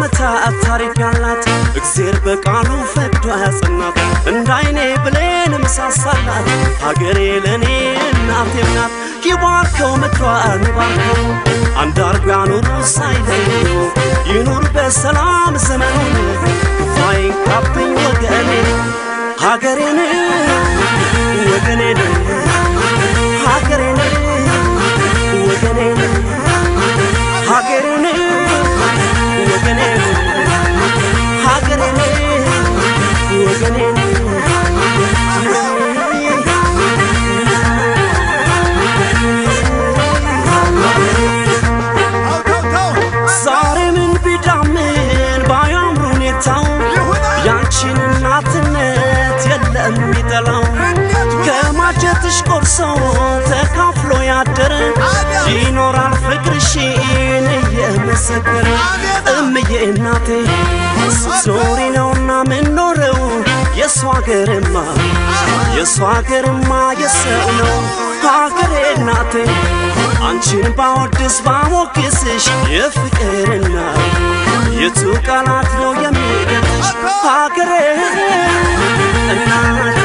ዓመታት ታሪክ ያላት እግዚአብሔር በቃሉ ፈቅዶ ያጸናት እንዳይኔ ብሌን ምሳሳላት ሀገሬ ለኔ እናቴ ናት ይባርከው ምድሯን ይባርከው አንዳርጎ ያኑሩ ሳይለዩ ይኑር በሰላም ዘመኑን ሳይንካብኝ ወገኔ ሀገሬን ወገኔን ሀገሬን ወገኔን ሀገሬን ወገኔን ሀገሬን ወገኔን ዛሬ ምን ቢዳምን ባያምሩን የታው ያንቺን እናትነት የለም ይጠላው ከማጀትሽ ቆርሶ ተካፍሎ ያደረ ይኖራል ፍቅርሽን እየመሰከረ እምዬ እናቴ ዞሪ ነውና ምን ኖረው የሷ ሀገርማ የሰው ነው ሀገሬ እናቴ አንቺን ባወድስ ባሞግስሽ የፍቅርና የቱ ቃላት ነው የሚገልጽሽ ሀገሬ እናቴ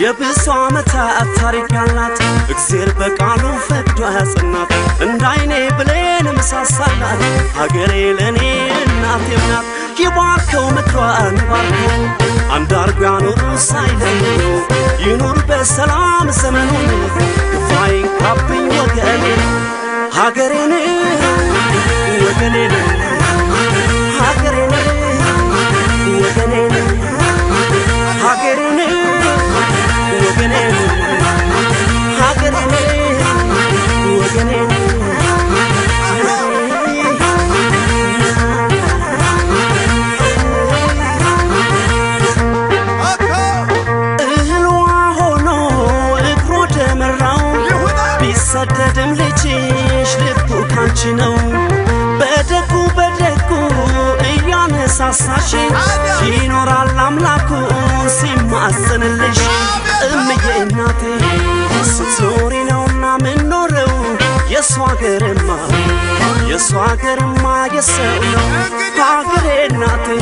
የብዙ ዓመታት ታሪክ ያላት እግዚአብሔር በቃሉ ፈቅዶ ያጸናት እንዳይኔ ብሌን ምሳሳላት ሀገሬ ለኔ እናቴ ናት ይባርከው ምድሯን ይባርከው አንዳርጎ ያኑሩ ሳይለዩ ይኑር በሰላም ዘመኑን ሳይንካብኝ ወገኔ ሀገሬን ወገኔን ሀገሬን ወገኔን ሀገሬን وجنين سددم لجيش لبوكانشنو بدكو ايان ساساشي ينور الاملاكو سيماسن الليش امي اناتي ستوري نونا من نورو يسواغرما يسألو هاغر اناتي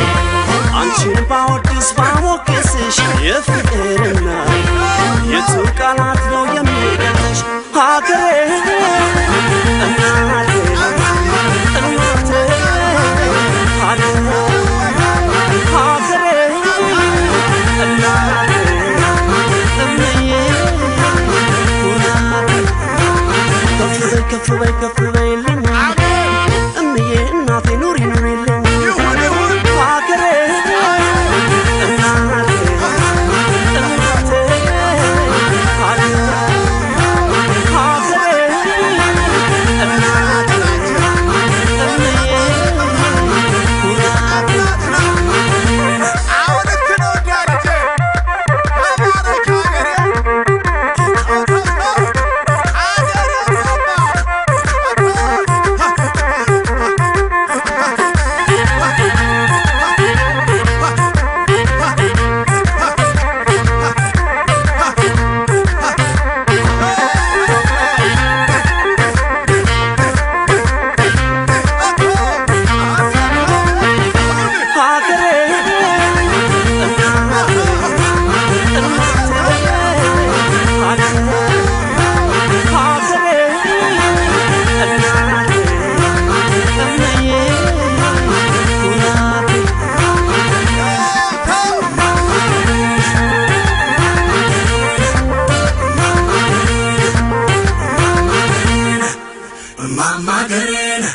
አንቺን ባወድስ ባሞገስሽ የፍቅርና የቱ ቃላት ነው የሚገልጽሽ ሀገሬ እናቴ ሀገሬ እናቴ እምዬ ከፍ በይልኝ እምዬ እናቴ ኑሪልኝ Mama Garena